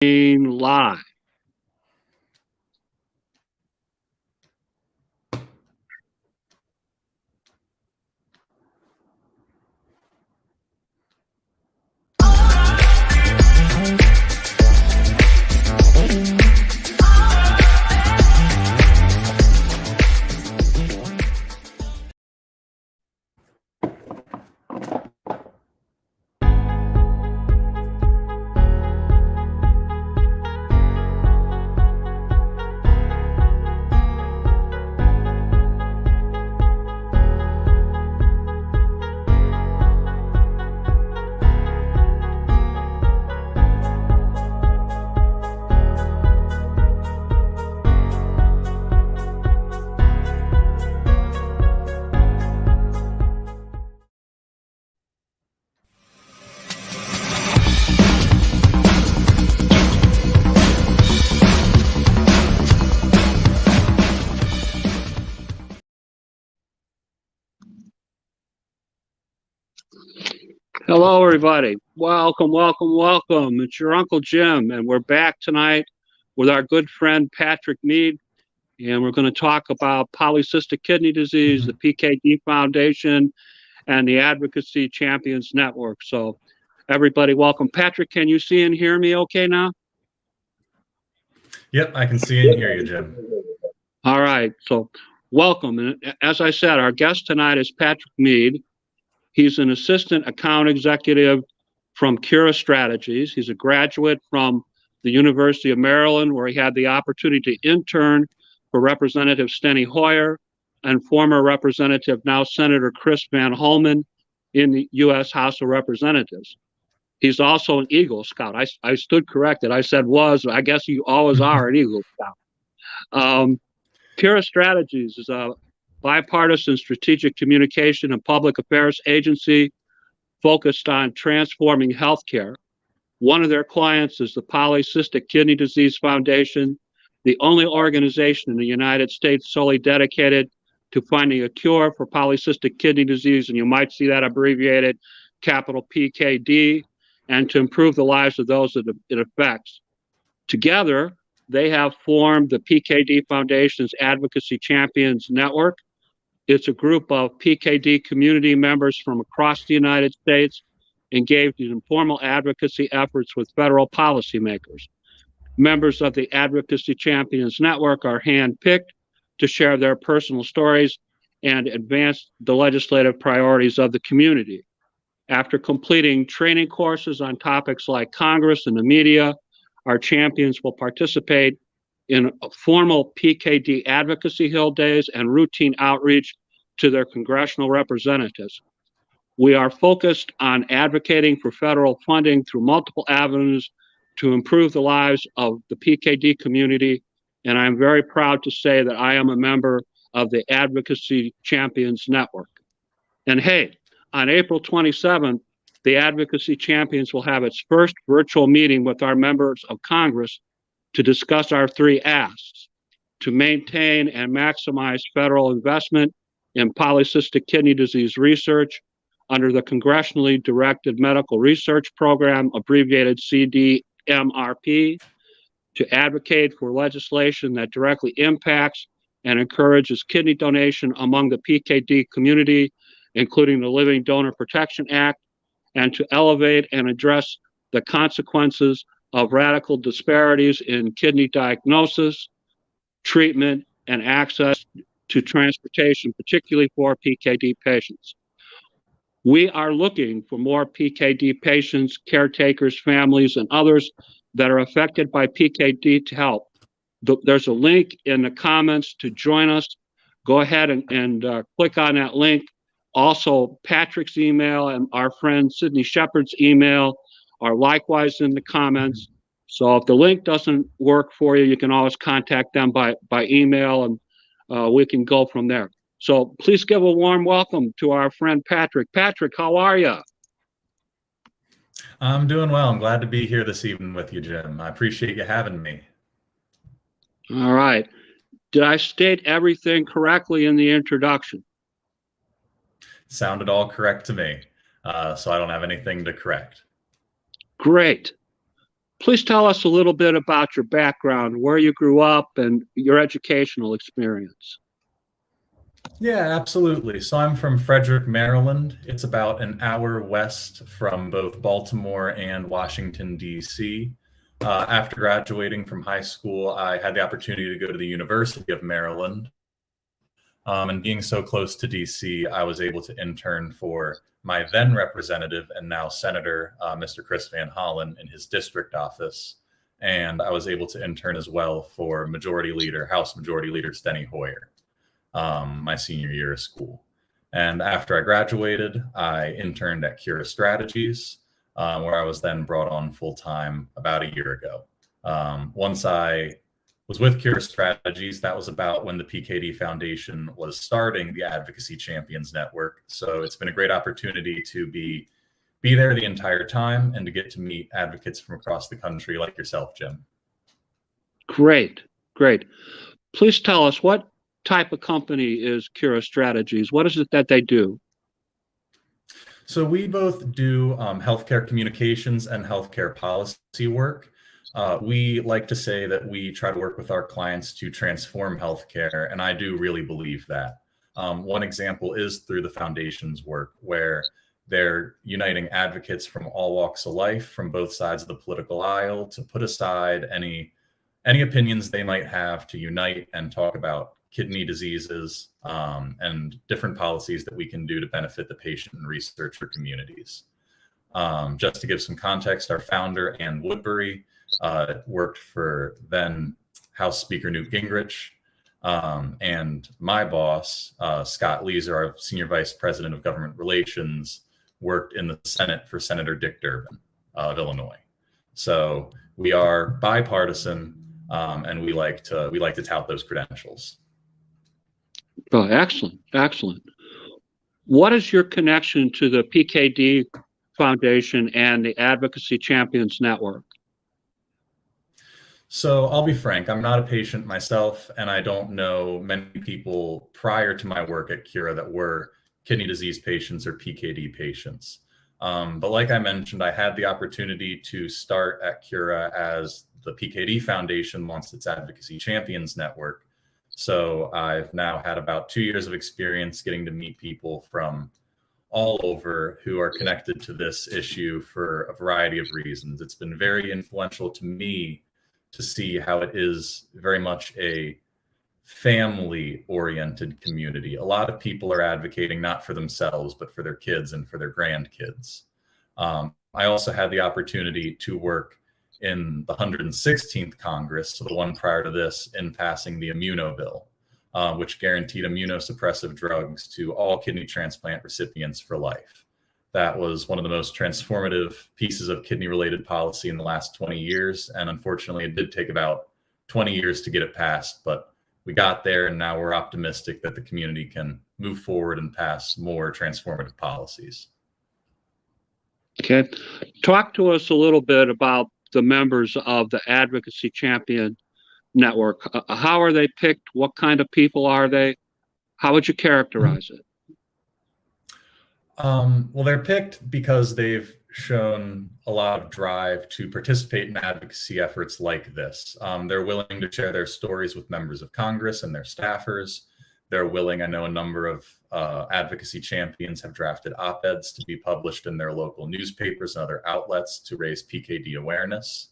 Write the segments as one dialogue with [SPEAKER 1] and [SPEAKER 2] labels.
[SPEAKER 1] Live. Hello, everybody. Welcome, welcome, welcome. It's your Uncle Jim, and we're back tonight with our good friend Patrick Meade, and we're going to talk about polycystic kidney disease, the PKD Foundation, and the Advocacy Champions Network. So, everybody, welcome. Patrick, can you see and hear me okay now?
[SPEAKER 2] Yep, I can see and hear you, Jim.
[SPEAKER 1] All right, so welcome. And as I said, our guest tonight is Patrick Meade. He's an assistant account executive from Cura Strategies. He's a graduate from the University of Maryland, where he had the opportunity to intern for Representative Steny Hoyer and former Representative, now Senator Chris Van Hollen in the U.S. House of Representatives. He's also an Eagle Scout. I stood corrected. I said was. I guess you always are an Eagle Scout. Cura Strategies is a bipartisan strategic communication and public affairs agency focused on transforming healthcare. One of their clients is the Polycystic Kidney Disease Foundation, the only organization in the United States solely dedicated to finding a cure for polycystic kidney disease, and you might see that abbreviated capital PKD, and to improve the lives of those that it affects. Together, they have formed the PKD Foundation's Advocacy Champions Network. It's a group of PKD community members from across the United States engaged in informal advocacy efforts with federal policymakers. Members of the Advocacy Champions Network are handpicked to share their personal stories and advance the legislative priorities of the community. After completing training courses on topics like Congress and the media, our champions will participate in formal PKD advocacy hill days and routine outreach to their congressional representatives. We are focused on advocating for federal funding through multiple avenues to improve the lives of the PKD community, and I'm very proud to say that I am a member of the Advocacy Champions Network. And hey, on April 27th, the Advocacy Champions will have its first virtual meeting with our members of Congress to discuss our three asks: to maintain and maximize federal investment in polycystic kidney disease research under the Congressionally Directed Medical Research Program, abbreviated CDMRP, to advocate for legislation that directly impacts and encourages kidney donation among the PKD community, including the Living Donor Protection Act, and to elevate and address the consequences of radical disparities in kidney diagnosis, treatment, and access to transportation, particularly for PKD patients. We are looking for more PKD patients, caretakers, families, and others that are affected by PKD to help. There's a link in the comments to join us. Go ahead and click on that link. Also, Patrick's email and our friend Sydney Shepard's email are likewise in the comments. So if the link doesn't work for you, you can always contact them by email, and we can go from there. So please give a warm welcome to our friend Patrick. Patrick, how are you?
[SPEAKER 2] I'm doing well. I'm glad to be here this evening with you, Jim. I appreciate you having me.
[SPEAKER 1] All right. Did I state everything correctly in the introduction?
[SPEAKER 2] Sounded all correct to me, so I don't have anything to correct.
[SPEAKER 1] Great. Please tell us a little bit about your background, where you grew up, and your educational experience.
[SPEAKER 2] Yeah, absolutely. So I'm from Frederick, Maryland. It's about an hour west from both Baltimore and Washington, D.C. After graduating from high school, I had the opportunity to go to the University of Maryland. And being so close to DC, I was able to intern for my then representative and now senator, Mr. Chris Van Hollen, in his district office. And I was able to intern as well for House Majority Leader Steny Hoyer, my senior year of school. And after I graduated, I interned at Cura Strategies, where I was then brought on full time about a year ago. Once I was with Cura Strategies, that was about when the PKD Foundation was starting the Advocacy Champions Network. So it's been a great opportunity to be there the entire time and to get to meet advocates from across the country like yourself, Jim.
[SPEAKER 1] Great, great. Please tell us, what type of company is Cura Strategies? What is it that they do?
[SPEAKER 2] So we both do healthcare communications and healthcare policy work. We like to say that we try to work with our clients to transform healthcare, and I do really believe that. One example is through the foundation's work, where they're uniting advocates from all walks of life, from both sides of the political aisle, to put aside any opinions they might have, to unite and talk about kidney diseases and different policies that we can do to benefit the patient and researcher communities. Just to give some context, our founder, Ann Woodbury, worked for then House Speaker Newt Gingrich, and my boss, Scott Leeser, our Senior Vice President of Government Relations, worked in the Senate for Senator Dick Durbin of Illinois. So we are bipartisan, and we like to tout those credentials.
[SPEAKER 1] Oh, excellent, excellent. What is your connection to the PKD Foundation and the Advocacy Champions Network?
[SPEAKER 2] So I'll be frank, I'm not a patient myself, and I don't know many people prior to my work at Cura that were kidney disease patients or PKD patients. But like I mentioned, I had the opportunity to start at Cura as the PKD Foundation launched its Advocacy Champions Network. So I've now had about 2 years of experience getting to meet people from all over who are connected to this issue for a variety of reasons. It's been very influential to me to see how it is very much a family-oriented community. A lot of people are advocating not for themselves, but for their kids and for their grandkids. I also had the opportunity to work in the 116th Congress, so the one prior to this, in passing the Immuno Bill, which guaranteed immunosuppressive drugs to all kidney transplant recipients for life. That was one of the most transformative pieces of kidney-related policy in the last 20 years. And unfortunately, it did take about 20 years to get it passed, but we got there, and now we're optimistic that the community can move forward and pass more transformative policies.
[SPEAKER 1] Okay. Talk to us a little bit about the members of the Advocacy Champion Network. How are they picked? What kind of people are they? How would you characterize it?
[SPEAKER 2] Well, they're picked because they've shown a lot of drive to participate in advocacy efforts like this. They're willing to share their stories with members of Congress and their staffers. They're willing, I know a number of advocacy champions have drafted op-eds to be published in their local newspapers and other outlets to raise PKD awareness.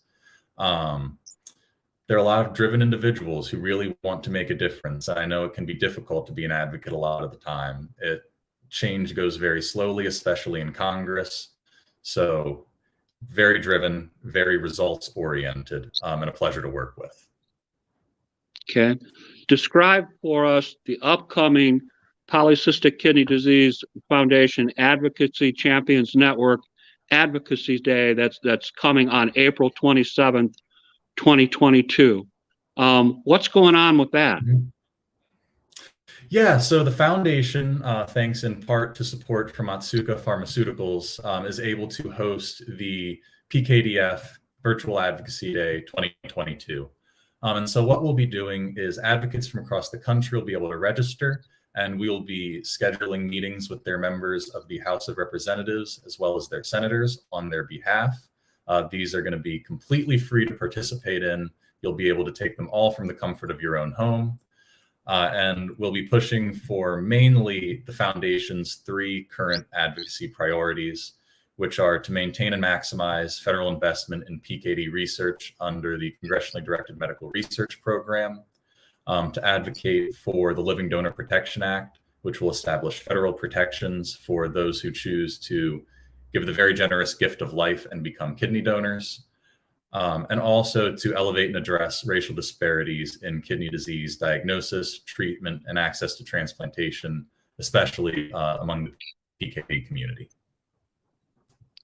[SPEAKER 2] There are a lot of driven individuals who really want to make a difference. I know it can be difficult to be an advocate a lot of the time. Change goes very slowly, especially in Congress. So very driven, very results oriented, and a pleasure to work with. Okay.
[SPEAKER 1] Describe for us the upcoming Polycystic Kidney Disease Foundation Advocacy Champions Network Advocacy Day that's coming on April 27th, 2022. What's going on with that?
[SPEAKER 2] Yeah, so the foundation, thanks in part to support from Otsuka Pharmaceuticals, is able to host the PKDF Virtual Advocacy Day 2022. And so what we'll be doing is advocates from across the country will be able to register, and we'll be scheduling meetings with their members of the House of Representatives as well as their senators on their behalf. These are going to be completely free to participate in. You'll be able to take them all from the comfort of your own home. And we'll be pushing for mainly the Foundation's 3 current advocacy priorities, which are to maintain and maximize federal investment in PKD research under the Congressionally Directed Medical Research Program, to advocate for the Living Donor Protection Act, which will establish federal protections for those who choose to give the very generous gift of life and become kidney donors, and also to elevate and address racial disparities in kidney disease diagnosis, treatment, and access to transplantation, especially among the PKD community.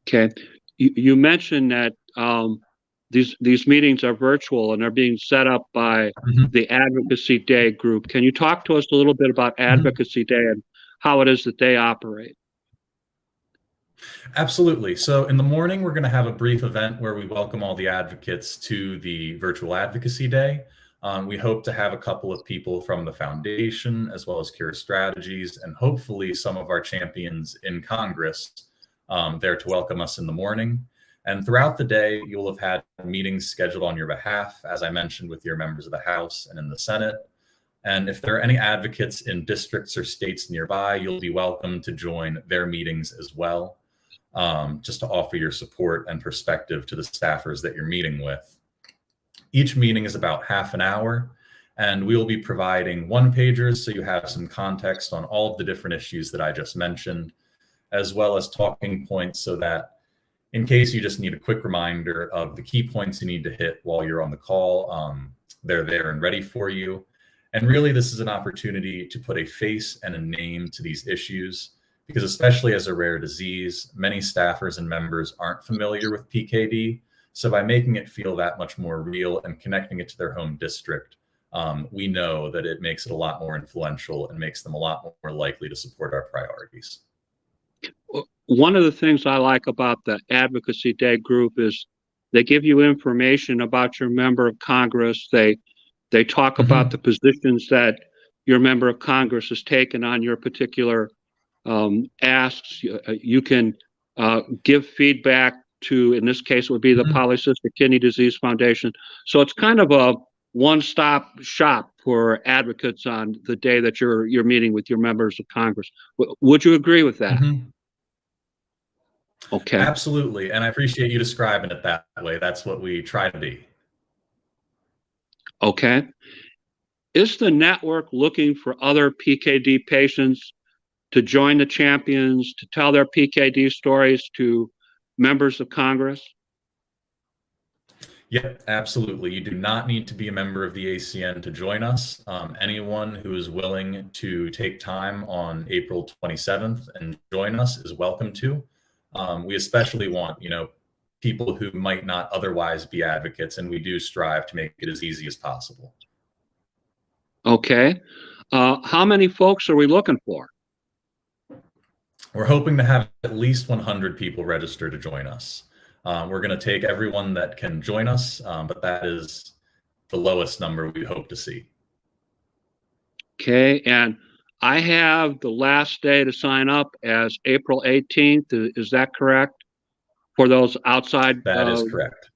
[SPEAKER 1] Okay, you mentioned that these meetings are virtual and are being set up by the Advocacy Day group. Can you talk to us a little bit about Advocacy Day and how it is that they operate?
[SPEAKER 2] Absolutely. So in the morning, we're going to have a brief event where we welcome all the advocates to the virtual Advocacy Day. We hope to have a couple of people from the Foundation, as well as Cure Strategies, and hopefully some of our champions in Congress there to welcome us in the morning. And throughout the day, you'll have had meetings scheduled on your behalf, as I mentioned, with your members of the House and in the Senate. And if there are any advocates in districts or states nearby, you'll be welcome to join their meetings as well, just to offer your support and perspective to the staffers that you're meeting with. Each meeting is about half an hour, and we will be providing one-pagers so you have some context on all of the different issues that I just mentioned, as well as talking points so that in case you just need a quick reminder of the key points you need to hit while you're on the call, they're there and ready for you. And really, this is an opportunity to put a face and a name to these issues, because especially as a rare disease, many staffers and members aren't familiar with PKD. So by making it feel that much more real and connecting it to their home district, we know that it makes it a lot more influential and makes them a lot more likely to support our priorities.
[SPEAKER 1] One of the things I like about the Advocacy Day group is they give you information about your member of Congress. They talk about the positions that your member of Congress has taken on your particular asks. You can give feedback to, in this case, it would be the Polycystic Kidney Disease Foundation. So it's kind of a one-stop shop for advocates on the day that you're meeting with your members of Congress. Would you agree with that? Okay.
[SPEAKER 2] Absolutely. And I appreciate you describing it that way. That's what we try to be.
[SPEAKER 1] Okay. Is the network looking for other PKD patients to join the champions, to tell their PKD stories to members of Congress?
[SPEAKER 2] Yep, absolutely. You do not need to be a member of the ACN to join us. Anyone who is willing to take time on April 27th and join us is welcome to. We especially want, people who might not otherwise be advocates, and we do strive to make it as easy as possible.
[SPEAKER 1] Okay. How many folks are we looking for?
[SPEAKER 2] We're hoping to have at least 100 people register to join us. We're going to take everyone that can join us, but that is the lowest number we hope to see.
[SPEAKER 1] Okay, and I have the last day to sign up as April 18th. Is that correct? For those outside?
[SPEAKER 2] That is correct.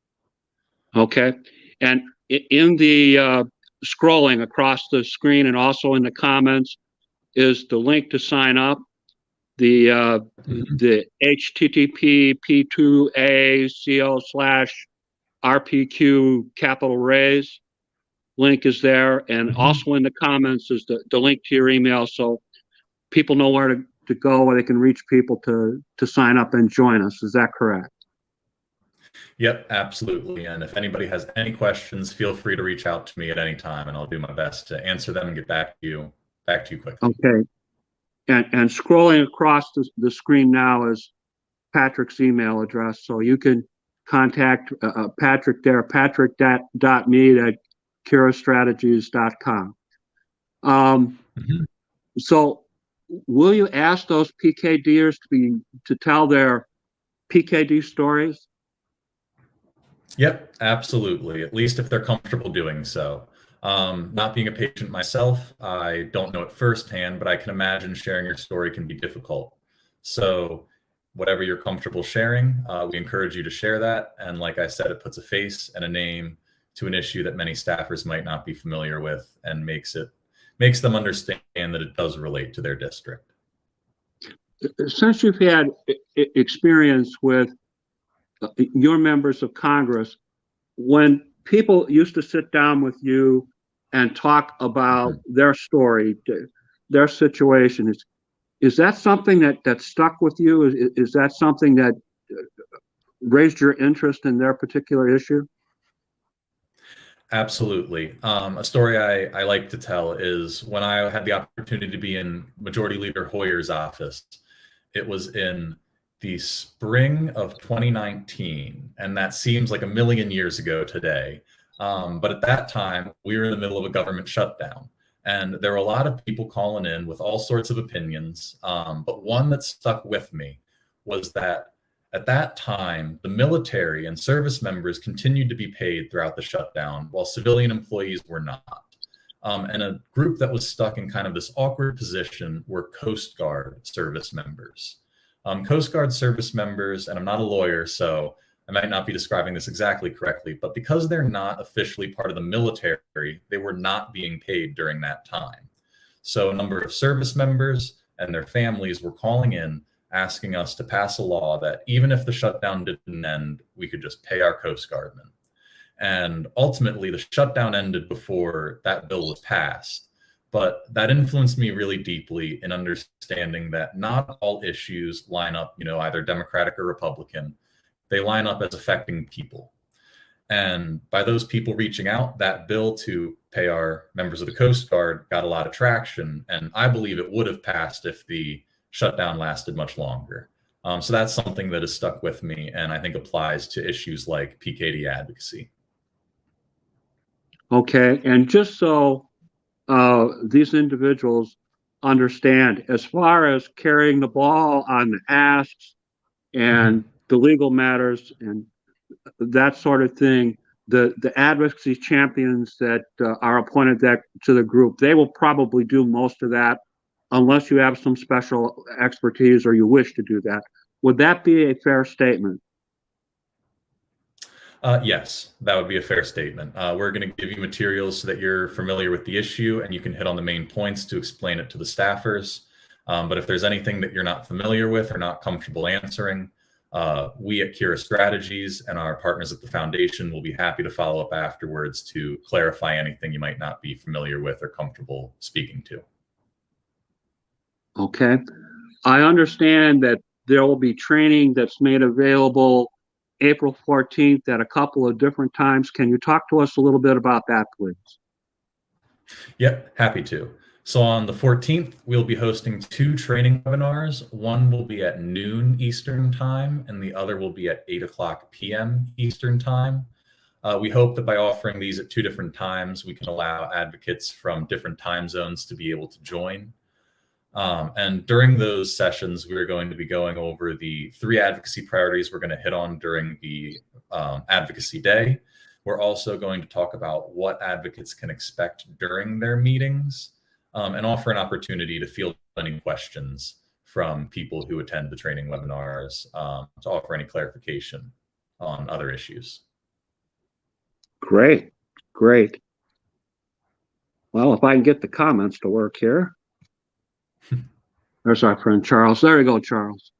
[SPEAKER 1] Okay, and in the scrolling across the screen and also in the comments is the link to sign up. The HTTP P2ACO/RPQ capital raise link is there, and also in the comments is the link to your email, so people know where to go, where they can reach people to sign up and join us. Is that correct?
[SPEAKER 2] Yep, absolutely. And if anybody has any questions, feel free to reach out to me at any time, and I'll do my best to answer them and get back to you quickly. Okay.
[SPEAKER 1] And scrolling across the screen now is Patrick's email address, so you can contact Patrick there, patrick.meade@curastrategies.com. So will you ask those PKDers to tell their PKD stories?
[SPEAKER 2] Yep, absolutely. At least if they're comfortable doing so. Not being a patient myself, I don't know it firsthand, but I can imagine sharing your story can be difficult. So whatever you're comfortable sharing, we encourage you to share that. And like I said, it puts a face and a name to an issue that many staffers might not be familiar with, and makes them understand that it does relate to their district.
[SPEAKER 1] Since you've had experience with your members of Congress, when people used to sit down with you and talk about their story, their situation, is that something that stuck with you? Is that something that raised your interest in their particular issue?
[SPEAKER 2] Absolutely. A story I like to tell is when I had the opportunity to be in Majority Leader Hoyer's office. It was in the spring of 2019, and that seems like a million years ago today. But at that time, we were in the middle of a government shutdown, and there were a lot of people calling in with all sorts of opinions. But one that stuck with me was that at that time, the military and service members continued to be paid throughout the shutdown, while civilian employees were not. And a group that was stuck in kind of this awkward position were Coast Guard service members. Coast Guard service members, and I'm not a lawyer, so I might not be describing this exactly correctly, but because they're not officially part of the military, they were not being paid during that time. So a number of service members and their families were calling in, asking us to pass a law that even if the shutdown didn't end, we could just pay our Coast Guardmen. And ultimately, the shutdown ended before that bill was passed. But that influenced me really deeply in understanding that not all issues line up, either Democratic or Republican. They line up as affecting people. And by those people reaching out, that bill to pay our members of the Coast Guard got a lot of traction. And I believe it would have passed if the shutdown lasted much longer. So that's something that has stuck with me, and I think applies to issues like PKD advocacy. Okay,
[SPEAKER 1] and just so these individuals understand, as far as carrying the ball on the asks and the legal matters and that sort of thing, the advocacy champions that are appointed to the group, they will probably do most of that unless you have some special expertise or you wish to do that. Would that be a fair statement?
[SPEAKER 2] Yes, that would be a fair statement. We're going to give you materials so that you're familiar with the issue and you can hit on the main points to explain it to the staffers. But if there's anything that you're not familiar with or not comfortable answering, we at Cura Strategies and our partners at the foundation will be happy to follow up afterwards to clarify anything you might not be familiar with or comfortable speaking to.
[SPEAKER 1] Okay. I understand that there will be training that's made available April 14th at a couple of different times. Can you talk to us a little bit about that, please?
[SPEAKER 2] Yep, happy to. So on the 14th, we'll be hosting 2 training webinars. One will be at noon Eastern time, and the other will be at 8:00 p.m. Eastern time. We hope that by offering these at 2 different times, we can allow advocates from different time zones to be able to join. And during those sessions, we're going to be going over the 3 advocacy priorities we're going to hit on during the Advocacy Day. We're also going to talk about what advocates can expect during their meetings, and offer an opportunity to field any questions from people who attend the training webinars, to offer any clarification on other issues.
[SPEAKER 1] Great, great. Well, if I can get the comments to work here. There's our friend Charles. There you go, Charles.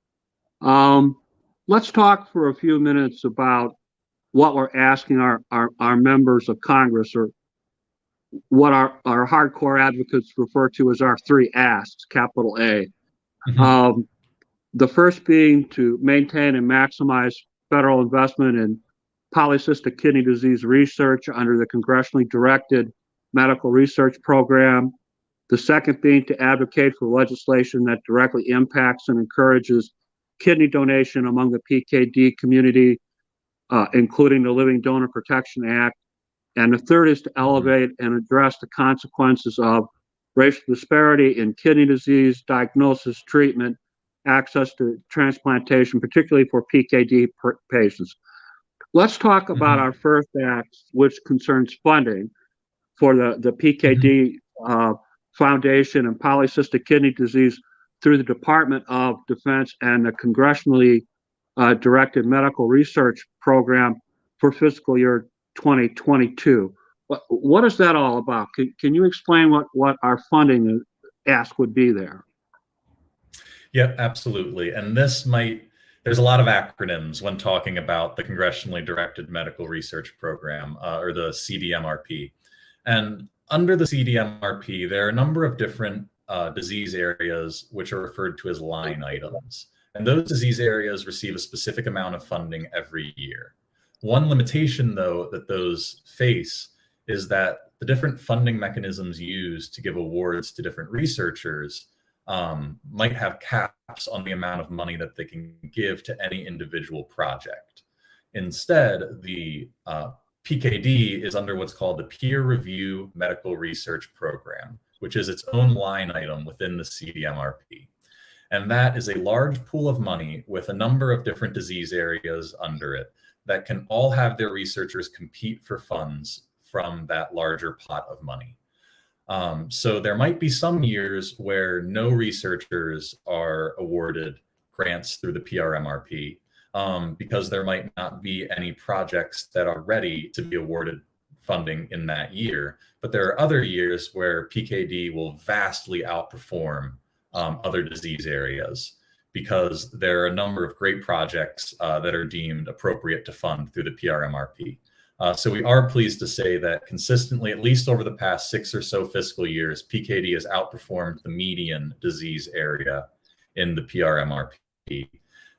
[SPEAKER 1] Let's talk for a few minutes about what we're asking our members of Congress, or what our hardcore advocates refer to as our 3 asks, capital A. The first being to maintain and maximize federal investment in polycystic kidney disease research under the congressionally directed medical research program. The second being to advocate for legislation that directly impacts and encourages kidney donation among the PKD community, including the Living Donor Protection Act. And the third is to elevate and address the consequences of racial disparity in kidney disease, diagnosis, treatment, access to transplantation, particularly for PKD patients. Let's talk about our first act, which concerns funding for the PKD Foundation and polycystic kidney disease through the Department of Defense and the congressionally directed medical research program for fiscal year 2022. What is that all about? Can you explain what our funding ask would be there?
[SPEAKER 2] Yep, absolutely. And there's a lot of acronyms when talking about the Congressionally Directed Medical Research Program, or the CDMRP. And under the CDMRP, there are a number of different disease areas which are referred to as line items. And those disease areas receive a specific amount of funding every year. One limitation, though, that those face is that the different funding mechanisms used to give awards to different researchers might have caps on the amount of money that they can give to any individual project. Instead, the PKD is under what's called the Peer Review Medical Research Program, which is its own line item within the CDMRP. And that is a large pool of money with a number of different disease areas under it that can all have their researchers compete for funds from that larger pot of money. So there might be some years where no researchers are awarded grants through the PRMRP because there might not be any projects that are ready to be awarded funding in that year. But there are other years where PKD will vastly outperform other disease areas because there are a number of great projects that are deemed appropriate to fund through the PRMRP. So we are pleased to say that consistently, at least over the past 6 or so fiscal years, PKD has outperformed the median disease area in the PRMRP.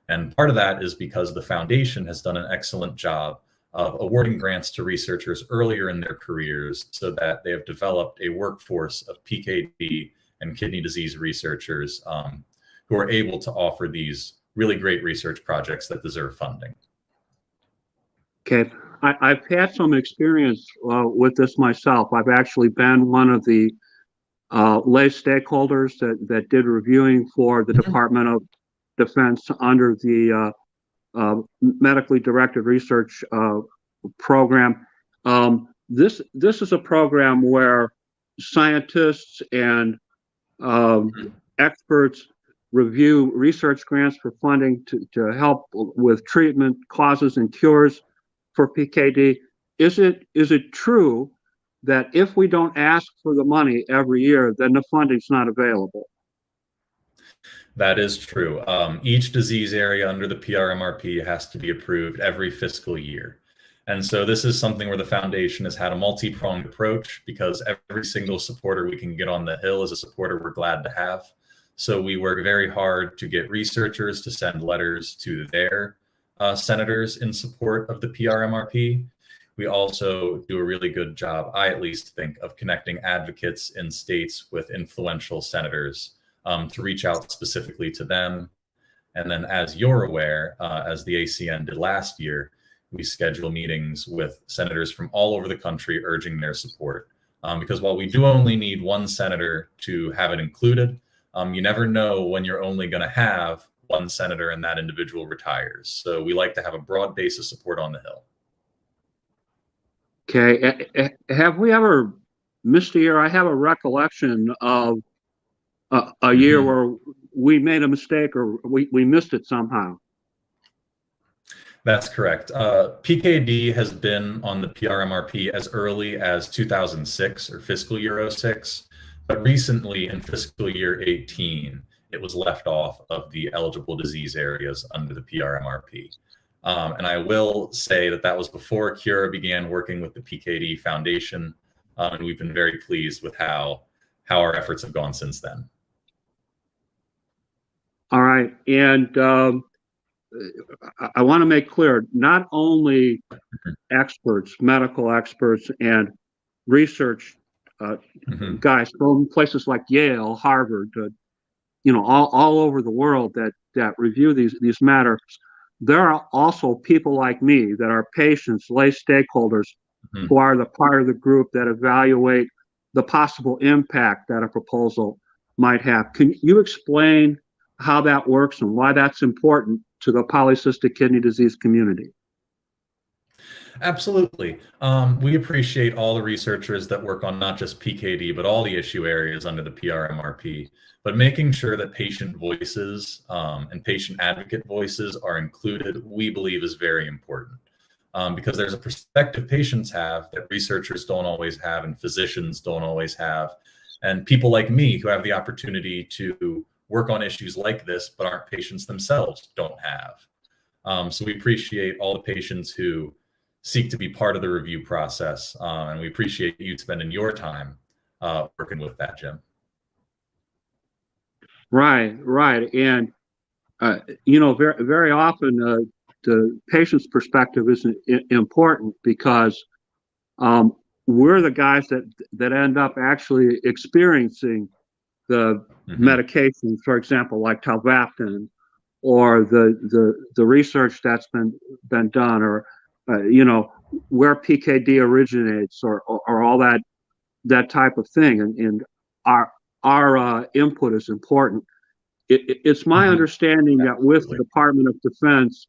[SPEAKER 2] And part of that is because the foundation has done an excellent job of awarding grants to researchers earlier in their careers so that they have developed a workforce of PKD and kidney disease researchers who are able to offer these really great research projects that deserve funding.
[SPEAKER 1] Okay. I've had some experience with this myself. I've actually been one of the lay stakeholders that did reviewing for the Department of Defense under the medically directed research program. This is a program where scientists and experts review research grants for funding to help with treatment, causes, and cures for PKD. Is it true that if we don't ask for the money every year, then the funding's not available?
[SPEAKER 2] That is true. Each disease area under the PRMRP has to be approved every fiscal year. And so this is something where the foundation has had a multi-pronged approach because every single supporter we can get on the Hill is a supporter we're glad to have. So we work very hard to get researchers to send letters to their senators in support of the PRMRP. We also do a really good job, I at least think, of connecting advocates in states with influential senators to reach out specifically to them. And then, as you're aware, as the ACN did last year, we schedule meetings with senators from all over the country urging their support. Because while we do only need one senator to have it included, you never know when you're only going to have one senator and that individual retires. So we like to have a broad base of support on the Hill.
[SPEAKER 1] Okay. Have we ever missed a year? I have a recollection of a year where we made a mistake or we missed it somehow.
[SPEAKER 2] That's correct. PKD has been on the PRMRP as early as 2006 or fiscal year 06, but recently in fiscal year 18, it was left off of the eligible disease areas under the PRMRP. And I will say that was before Cura began working with the PKD Foundation, and we've been very pleased with how our efforts have gone since then.
[SPEAKER 1] All right, and I want to make clear, not only experts, medical experts, and research guys from places like Yale, Harvard, all over the world that review these matters. There are also people like me that are patients, lay stakeholders, who are the part of the group that evaluate the possible impact that a proposal might have. Can you explain how that works and why that's important to the polycystic kidney disease community?
[SPEAKER 2] Absolutely. We appreciate all the researchers that work on not just PKD, but all the issue areas under the PRMRP. But making sure that patient voices and patient advocate voices are included, we believe is very important. Because there's a perspective patients have that researchers don't always have and physicians don't always have. And people like me who have the opportunity to work on issues like this, but aren't patients themselves, don't have. So we appreciate all the patients who seek to be part of the review process. And we appreciate you spending your time working with that, Jim.
[SPEAKER 1] Right. And, very, very often the patient's perspective is important because we're the guys that end up actually experiencing the medications, for example, like tolvaptan, or the research that's been done, or where PKD originates, or all that type of thing, and our input is important. It's my understanding that with the Department of Defense,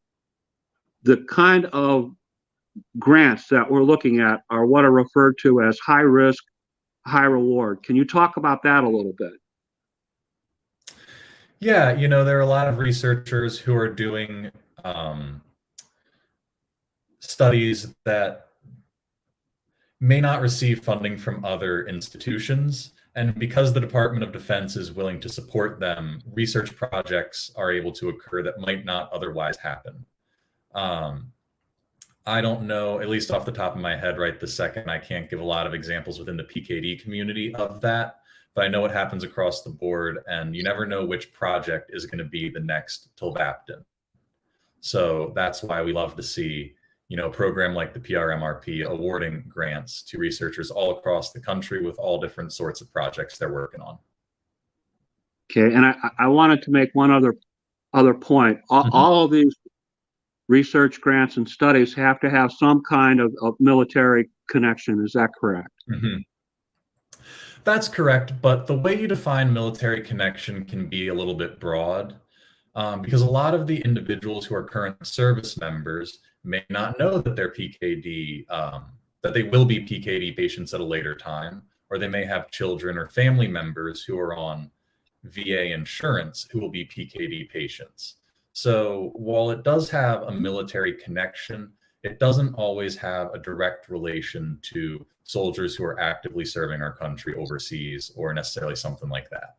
[SPEAKER 1] the kind of grants that we're looking at are what are referred to as high risk, high reward. Can you talk about that a little bit?
[SPEAKER 2] Yeah, there are a lot of researchers who are doing studies that may not receive funding from other institutions. And because the Department of Defense is willing to support them, research projects are able to occur that might not otherwise happen. I don't know, at least off the top of my head right this second, I can't give a lot of examples within the PKD community of that, but I know it happens across the board, and you never know which project is going to be the next tolvaptan. So that's why we love to see, a program like the PRMRP awarding grants to researchers all across the country with all different sorts of projects they're working on.
[SPEAKER 1] Okay, and I wanted to make one other point. All of these research grants and studies have to have some kind of military connection. Is that correct?
[SPEAKER 2] That's correct, but the way you define military connection can be a little bit broad, because a lot of the individuals who are current service members may not know that they're PKD, that they will be PKD patients at a later time, or they may have children or family members who are on VA insurance who will be PKD patients. So while it does have a military connection, it doesn't always have a direct relation to soldiers who are actively serving our country overseas, or necessarily something like that.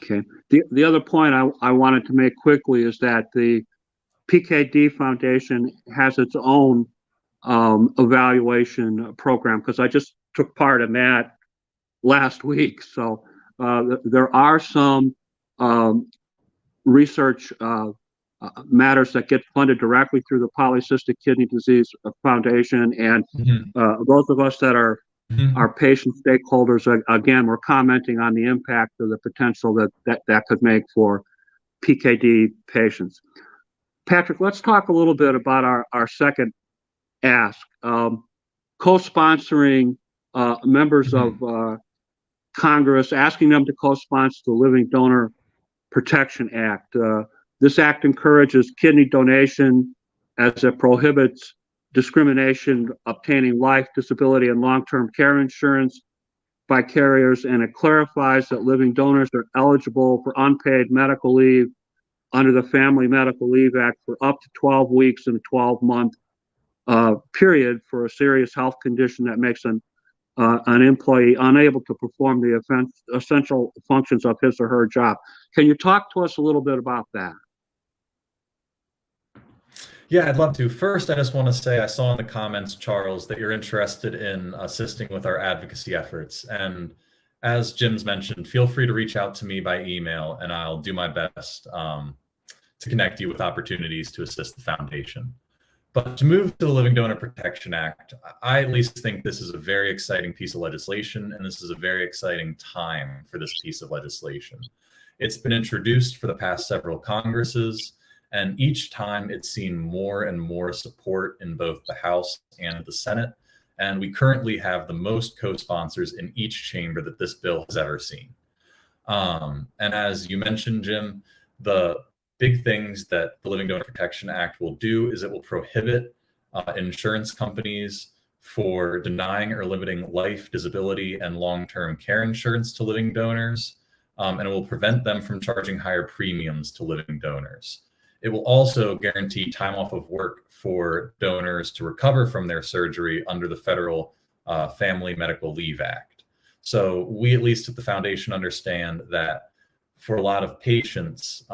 [SPEAKER 1] Okay. The other point I wanted to make quickly is that the PKD Foundation has its own evaluation program, because I just took part in that last week. So there are some research matters that get funded directly through the Polycystic Kidney Disease Foundation, and those of us that are patient stakeholders, again, we're commenting on the impact of the potential that could make for PKD patients. Patrick, let's talk a little bit about our second ask. Co-sponsoring members of Congress, asking them to co-sponsor the Living Donor Protection Act. This act encourages kidney donation as it prohibits discrimination obtaining life, disability, and long-term care insurance by carriers, and it clarifies that living donors are eligible for unpaid medical leave under the Family Medical Leave Act for up to 12 weeks in a 12-month period for a serious health condition that makes an employee unable to perform the essential functions of his or her job. Can you talk to us a little bit about that?
[SPEAKER 2] Yeah, I'd love to. First, I just want to say I saw in the comments, Charles, that you're interested in assisting with our advocacy efforts. And as Jim's mentioned, feel free to reach out to me by email, and I'll do my best to connect you with opportunities to assist the foundation. But to move to the Living Donor Protection Act, I at least think this is a very exciting piece of legislation, and this is a very exciting time for this piece of legislation. It's been introduced for the past several Congresses, and each time it's seen more and more support in both the House and the Senate. And we currently have the most co-sponsors in each chamber that this bill has ever seen. And as you mentioned, Jim, the big things that the Living Donor Protection Act will do is it will prohibit insurance companies for denying or limiting life, disability, and long-term care insurance to living donors, and it will prevent them from charging higher premiums to living donors. It will also guarantee time off of work for donors to recover from their surgery under the federal Family Medical Leave Act. So we, at least at the foundation, understand that for a lot of patients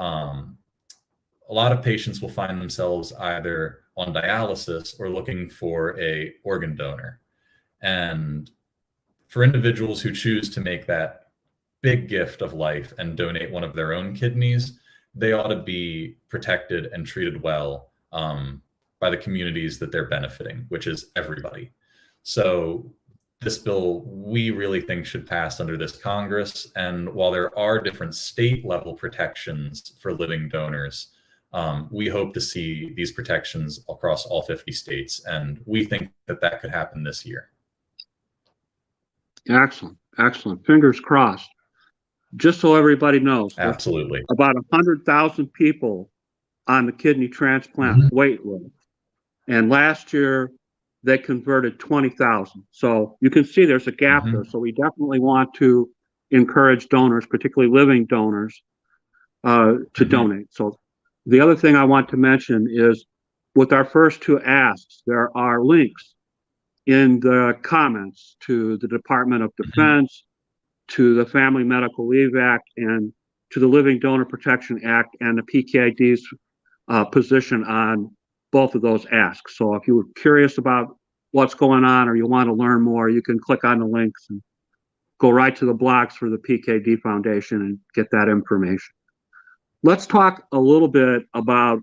[SPEAKER 2] will find themselves either on dialysis or looking for a organ donor. And for individuals who choose to make that big gift of life and donate one of their own kidneys, they ought to be protected and treated well by the communities that they're benefiting, which is everybody. So this bill, we really think, should pass under this Congress. And while there are different state level protections for living donors, we hope to see these protections across all 50 states. And we think that that could happen this year.
[SPEAKER 1] Excellent. Excellent. Fingers crossed. Just so everybody knows,
[SPEAKER 2] absolutely,
[SPEAKER 1] about 100,000 people on the kidney transplant wait list. And last year, they converted 20,000. So you can see there's a gap there. So we definitely want to encourage donors, particularly living donors, to donate. So the other thing I want to mention is with our first two asks, there are links in the comments to the Department of Defense, to the Family Medical Leave Act, and to the Living Donor Protection Act, and the PKD's position on both of those asks. So if you were curious about what's going on or you want to learn more, you can click on the links and go right to the blogs for the PKD Foundation and get that information. Let's talk a little bit about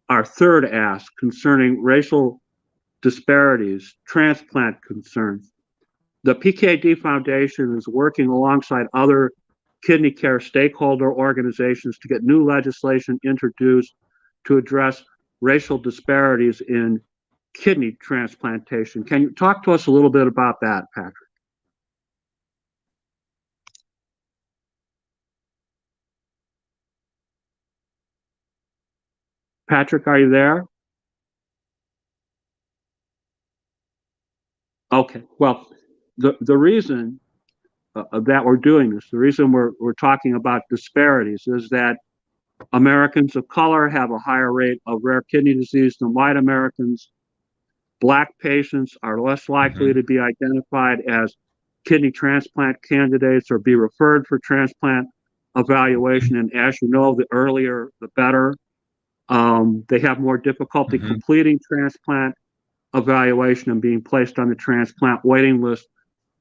[SPEAKER 1] our third ask concerning racial disparities, transplant concerns. The PKD Foundation is working alongside other kidney care stakeholder organizations to get new legislation introduced to address racial disparities in kidney transplantation. Can you talk to us a little bit about that, Patrick? Patrick, are you there? Okay, well, the reason that we're doing this, the reason we're talking about disparities is that Americans of color have a higher rate of rare kidney disease than white Americans. Black patients are less likely to be identified as kidney transplant candidates or be referred for transplant evaluation. And as you know, the earlier, the better. They have more difficulty completing transplant evaluation and being placed on the transplant waiting list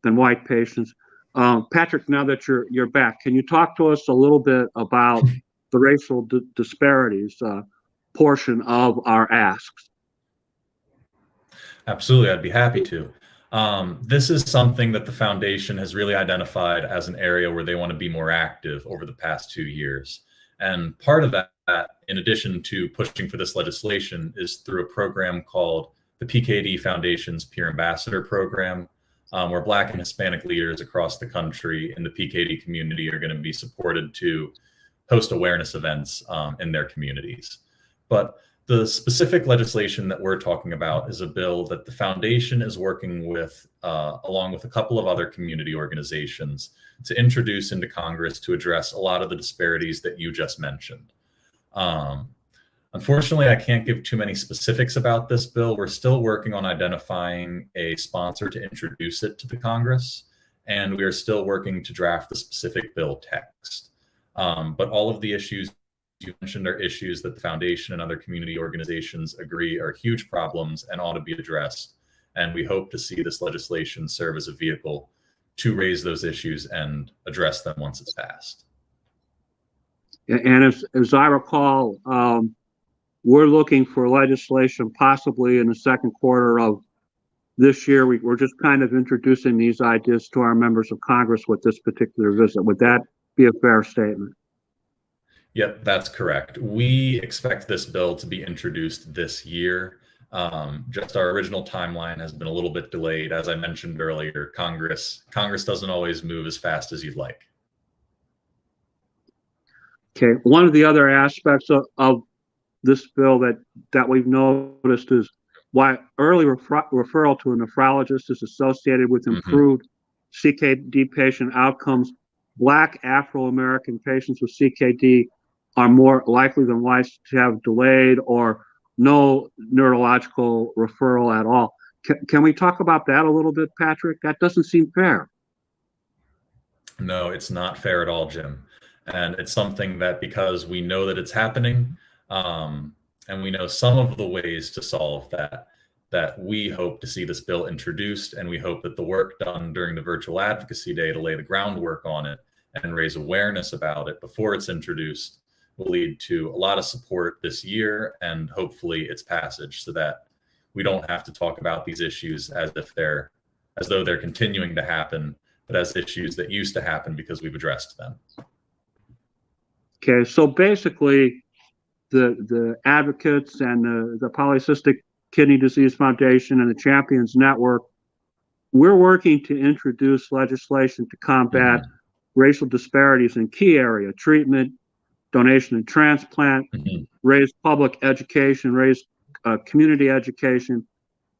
[SPEAKER 1] than white patients. Patrick, now that you're back, can you talk to us a little bit about the racial disparities portion of our asks?
[SPEAKER 2] Absolutely, I'd be happy to. This is something that the foundation has really identified as an area where they want to be more active over the past 2 years. And part of that, in addition to pushing for this legislation, is through a program called the PKD Foundation's Peer Ambassador Program, where Black and Hispanic leaders across the country in the PKD community are going to be supported to host awareness events in their communities. But the specific legislation that we're talking about is a bill that the foundation is working with, along with a couple of other community organizations, to introduce into Congress to address a lot of the disparities that you just mentioned. Unfortunately, I can't give too many specifics about this bill. We're still working on identifying a sponsor to introduce it to the Congress, and we are still working to draft the specific bill text. But all of the issues you mentioned are issues that the foundation and other community organizations agree are huge problems and ought to be addressed. And we hope to see this legislation serve as a vehicle to raise those issues and address them once it's passed.
[SPEAKER 1] And as I recall, we're looking for legislation possibly in the second quarter of this year. We're just kind of introducing these ideas to our members of Congress with this particular visit. Would that be a fair statement?
[SPEAKER 2] Yep, that's correct. We expect this bill to be introduced this year. Just our original timeline has been a little bit delayed. As I mentioned earlier, Congress doesn't always move as fast as you'd like.
[SPEAKER 1] Okay. One of the other aspects of this bill that we've noticed is why early referral to a nephrologist is associated with improved CKD patient outcomes. Black Afro-American patients with CKD are more likely than whites to have delayed or no neurological referral at all. Can we talk about that a little bit, Patrick? That doesn't seem fair.
[SPEAKER 2] No, it's not fair at all, Jim. And it's something that, because we know that it's happening, and we know some of the ways to solve that, that we hope to see this bill introduced, and we hope that the work done during the virtual advocacy day to lay the groundwork on it and raise awareness about it before it's introduced will lead to a lot of support this year and hopefully its passage, so that we don't have to talk about these issues as though they're continuing to happen, but as issues that used to happen because we've addressed them.
[SPEAKER 1] Okay, so basically, the advocates and the Polycystic Kidney Disease Foundation and the Champions Network, we're working to introduce legislation to combat racial disparities in key area: treatment, donation and transplant, raise public education, raise community education,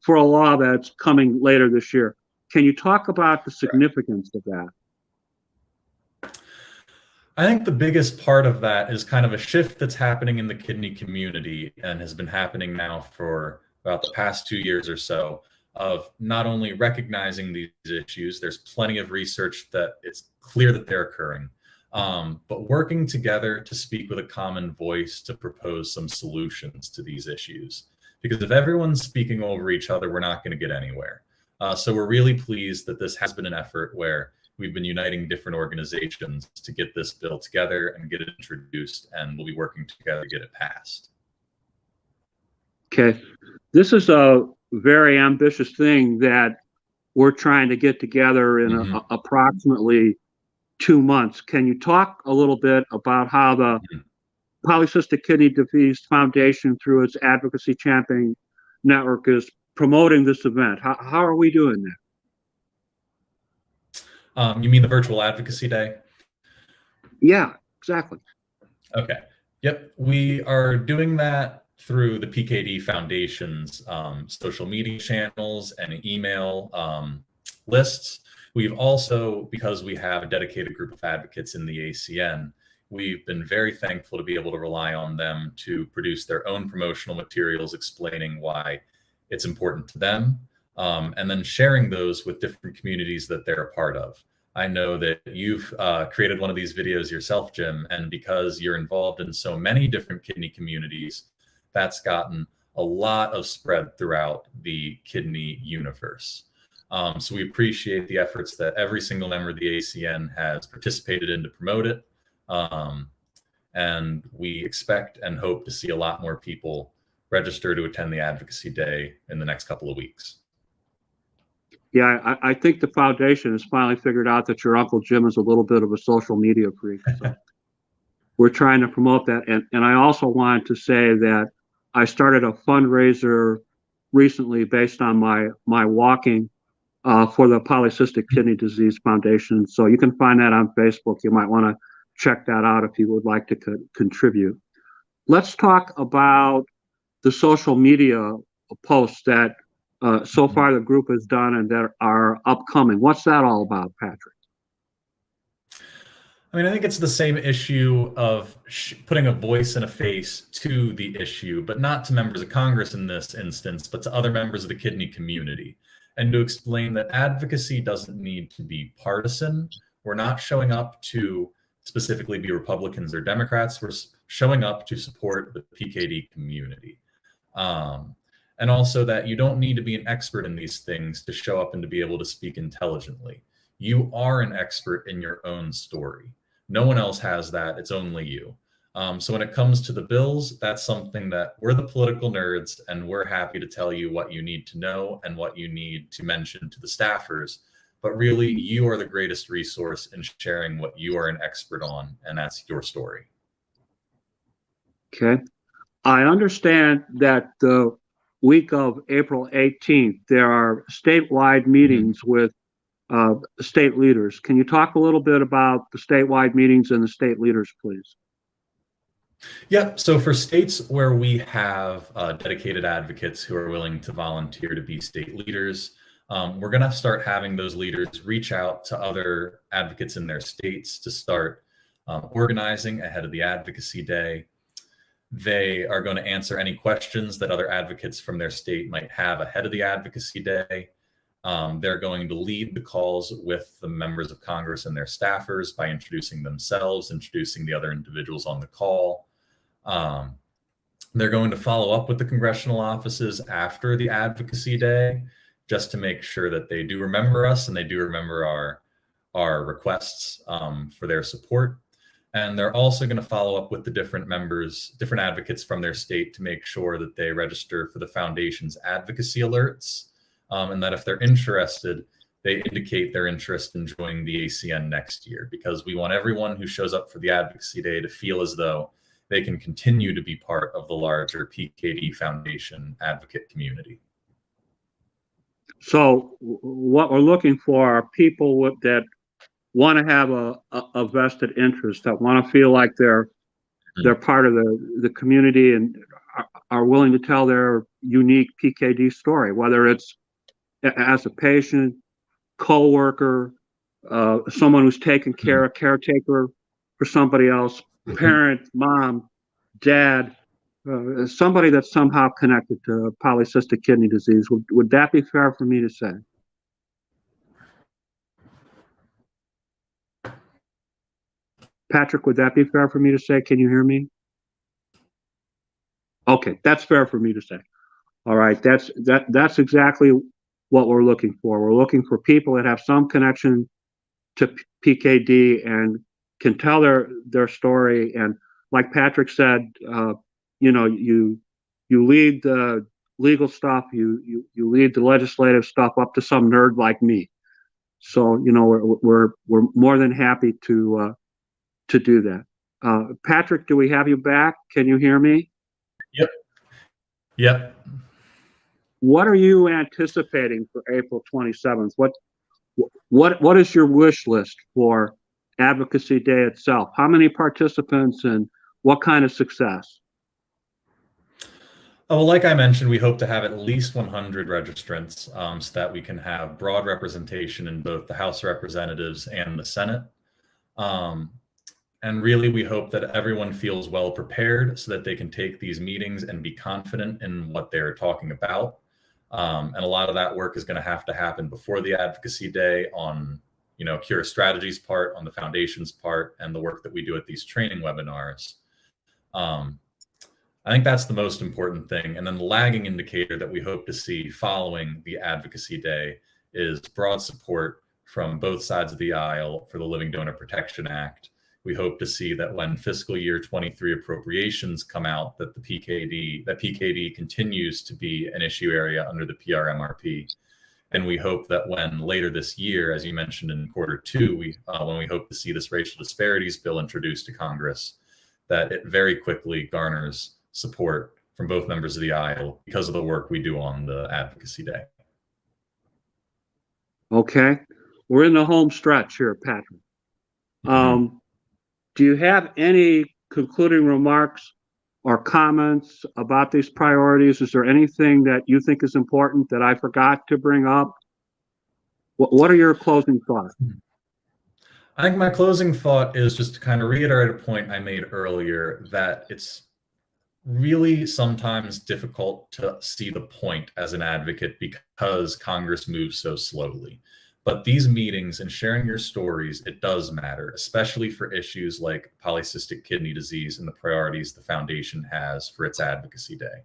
[SPEAKER 1] for a law that's coming later this year. Can you talk about the significance of that?
[SPEAKER 2] I think the biggest part of that is kind of a shift that's happening in the kidney community and has been happening now for about the past 2 years or so, of not only recognizing these issues, there's plenty of research that it's clear that they're occurring, but working together to speak with a common voice to propose some solutions to these issues. Because if everyone's speaking over each other, we're not going to get anywhere. So we're really pleased that this has been an effort where we've been uniting different organizations to get this bill together and get it introduced, and we'll be working together to get it passed.
[SPEAKER 1] Okay, this is a very ambitious thing that we're trying to get together in approximately 2 months. Can you talk a little bit about how the Polycystic Kidney Disease Foundation, through its Advocacy Champion Network, is promoting this event? How are we doing that?
[SPEAKER 2] You mean the virtual advocacy day?
[SPEAKER 1] Yeah, exactly.
[SPEAKER 2] Okay. Yep. We are doing that through the PKD Foundation's social media channels and email lists. We've also, because we have a dedicated group of advocates in the ACN, we've been very thankful to be able to rely on them to produce their own promotional materials explaining why it's important to them, and then sharing those with different communities that they're a part of. I know that you've created one of these videos yourself, Jim, and because you're involved in so many different kidney communities, that's gotten a lot of spread throughout the kidney universe. So we appreciate the efforts that every single member of the ACN has participated in to promote it. And we expect and hope to see a lot more people register to attend the Advocacy Day in the next couple of weeks.
[SPEAKER 1] Yeah, I think the foundation has finally figured out that your Uncle Jim is a little bit of a social media freak. So we're trying to promote that. And I also wanted to say that I started a fundraiser recently based on my walking for the Polycystic Kidney Disease Foundation. So you can find that on Facebook. You might want to check that out if you would like to contribute. Let's talk about the social media posts that so far the group has done and that are upcoming. What's that all about, Patrick?
[SPEAKER 2] I mean, I think it's the same issue of putting a voice and a face to the issue, but not to members of Congress in this instance, but to other members of the kidney community, and to explain that advocacy doesn't need to be partisan. We're not showing up to specifically be Republicans or Democrats. We're showing up to support the PKD community. And also that you don't need to be an expert in these things to show up and to be able to speak intelligently. You are an expert in your own story. No one else has that. It's only you. So when it comes to the bills, that's something that we're the political nerds, and we're happy to tell you what you need to know and what you need to mention to the staffers. But really, you are the greatest resource in sharing what you are an expert on, and that's your story.
[SPEAKER 1] Okay. I understand that the week of April 18th, there are statewide meetings with state leaders. Can you talk a little bit about the statewide meetings and the state leaders, please?
[SPEAKER 2] Yep. So for states where we have dedicated advocates who are willing to volunteer to be state leaders, we're going to start having those leaders reach out to other advocates in their states to start organizing ahead of the Advocacy Day. They are going to answer any questions that other advocates from their state might have ahead of the Advocacy Day. They're going to lead the calls with the members of Congress and their staffers by introducing themselves, introducing the other individuals on the call. They're going to follow up with the congressional offices after the Advocacy Day, just to make sure that they do remember us and they do remember our requests for their support. And they're also going to follow up with the different advocates from their state to make sure that they register for the foundation's advocacy alerts, and that if they're interested, they indicate their interest in joining the ACN next year, because we want everyone who shows up for the Advocacy Day to feel as though they can continue to be part of the larger PKD Foundation advocate community.
[SPEAKER 1] So what we're looking for are people that want to have a vested interest, that want to feel like they're part of the community and are willing to tell their unique PKD story, whether it's as a patient, co-worker, someone who's taking care, a caretaker for somebody else, parent, mom, dad, somebody that's somehow connected to polycystic kidney disease. Would that be fair for me to say? Patrick, would that be fair for me to say? Can you hear me? Okay, that's fair for me to say. All right, that's exactly what we're looking for. We're looking for people that have some connection to PKD and can tell their story. And like Patrick said, you lead the legal stuff, you lead the legislative stuff up to some nerd like me. So we're more than happy to do that. Patrick, do we have you back? Can you hear me?
[SPEAKER 2] Yep.
[SPEAKER 1] What are you anticipating for April 27th? What is your wish list for Advocacy Day itself? How many participants and what kind of success?
[SPEAKER 2] Well, like I mentioned, we hope to have at least 100 registrants so that we can have broad representation in both the House of Representatives and the Senate. And really, we hope that everyone feels well prepared so that they can take these meetings and be confident in what they're talking about. And a lot of that work is going to happen before the Advocacy Day on, Cure Strategy's part, on the Foundation's part, and the work that we do at these training webinars. I think that's the most important thing. And then the lagging indicator that we hope to see following the Advocacy Day is broad support from both sides of the aisle for the Living Donor Protection Act. We hope to see that when fiscal year 23 appropriations come out, that PKD continues to be an issue area under the PRMRP. And we hope that when later this year, as you mentioned in Q2, when we hope to see this racial disparities bill introduced to Congress, that it very quickly garners support from both members of the aisle because of the work we do on the Advocacy Day.
[SPEAKER 1] Okay. We're in the home stretch here, Patrick. Do you have any concluding remarks or comments about these priorities? Is there anything that you think is important that I forgot to bring up? What are your closing thoughts?
[SPEAKER 2] I think my closing thought is just to kind of reiterate a point I made earlier, that it's really sometimes difficult to see the point as an advocate because Congress moves so slowly. But these meetings and sharing your stories, it does matter, especially for issues like polycystic kidney disease and the priorities the foundation has for its Advocacy Day.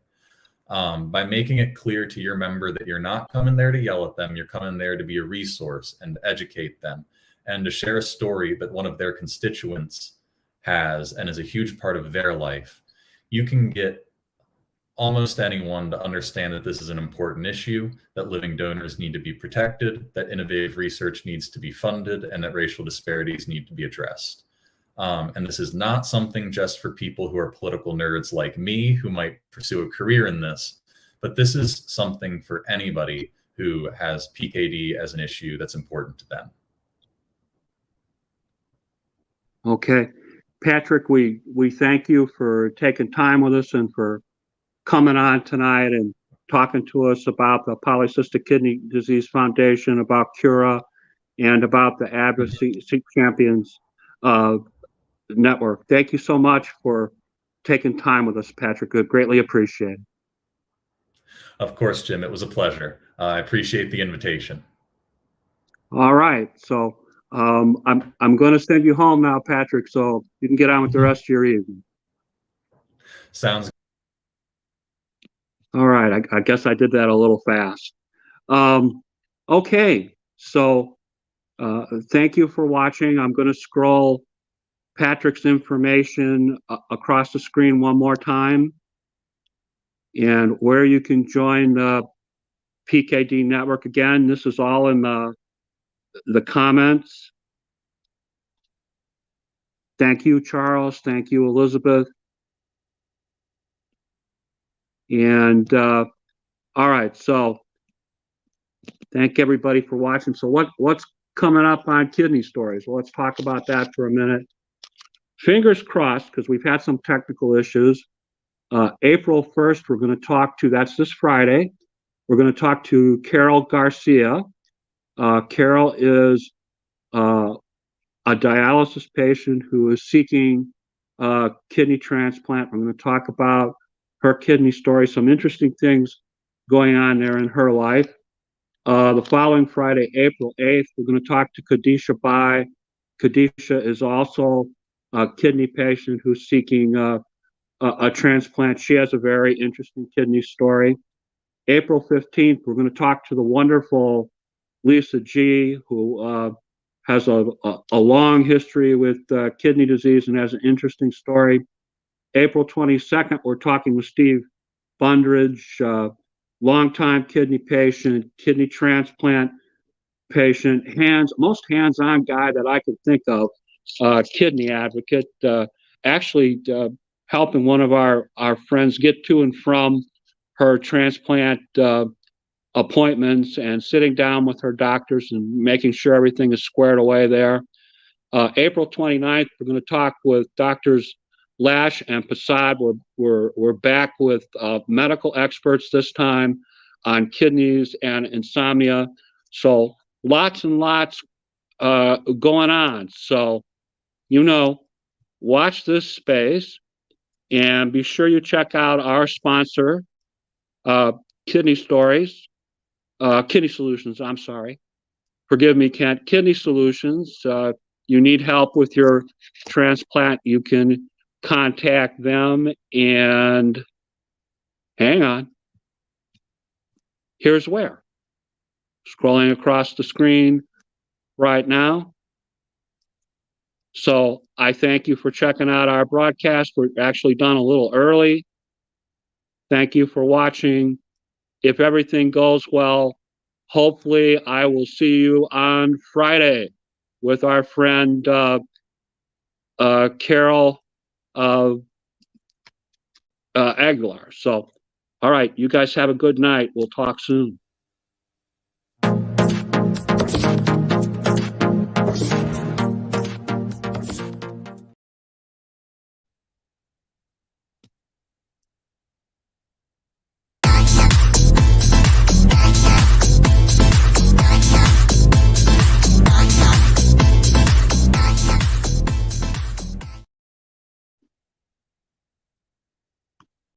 [SPEAKER 2] By making it clear to your member that you're not coming there to yell at them, you're coming there to be a resource and educate them and to share a story that one of their constituents has and is a huge part of their life, you can get almost anyone to understand that this is an important issue, that living donors need to be protected, that innovative research needs to be funded, and that racial disparities need to be addressed. And this is not something just for people who are political nerds like me who might pursue a career in this, but this is something for anybody who has PKD as an issue that's important to them.
[SPEAKER 1] Okay. Patrick, we thank you for taking time with us and for coming on tonight and talking to us about the Polycystic Kidney Disease Foundation, about Cura, and about the Advocacy Champions Network. Thank you so much for taking time with us, Patrick. I greatly appreciate it.
[SPEAKER 2] Of course, Jim, it was a pleasure. I appreciate the invitation.
[SPEAKER 1] All right, so I'm going to send you home now, Patrick, so you can get on with the rest of your evening.
[SPEAKER 2] Sounds.
[SPEAKER 1] All right, I guess I did that a little fast. Okay, so thank you for watching. I'm going to scroll Patrick's information across the screen one more time, and where you can join the PKD network. Again, this is all in the comments. Thank you, Charles. Thank you, Elizabeth. And all right, so thank everybody for watching. So what's coming up on Kidney Stories? Well, let's talk about that for a minute. Fingers crossed, because we've had some technical issues. April 1st, we're going to talk to, that's this Friday, we're going to talk to Carol Garcia. Carol is a dialysis patient who is seeking kidney transplant. I'm going to talk about her kidney story, some interesting things going on there in her life. The following Friday, April 8th, we're going to talk to Kadisha Bai. Kadisha is also a kidney patient who's seeking a transplant. She has a very interesting kidney story. April 15th, we're going to talk to the wonderful Lisa G., who has a long history with kidney disease and has an interesting story. April 22nd, we're talking with Steve Bundridge, longtime kidney patient, kidney transplant patient, most hands-on guy that I could think of, kidney advocate, actually helping one of our friends get to and from her transplant appointments and sitting down with her doctors and making sure everything is squared away there. April 29th, we're going to talk with Doctors Lash and Passad. We're back with medical experts this time on kidneys and insomnia. So lots and lots going on. So, watch this space and be sure you check out our sponsor, Kidney Solutions, I'm sorry. Forgive me, Kent. Kidney Solutions. You need help with your transplant, you can contact them. And hang on. Here's where. Scrolling across the screen right now. So I thank you for checking out our broadcast. We're actually done a little early. Thank you for watching. If everything goes well, hopefully I will see you on Friday with our friend Carol Aguilar. So, all right, you guys have a good night. We'll talk soon.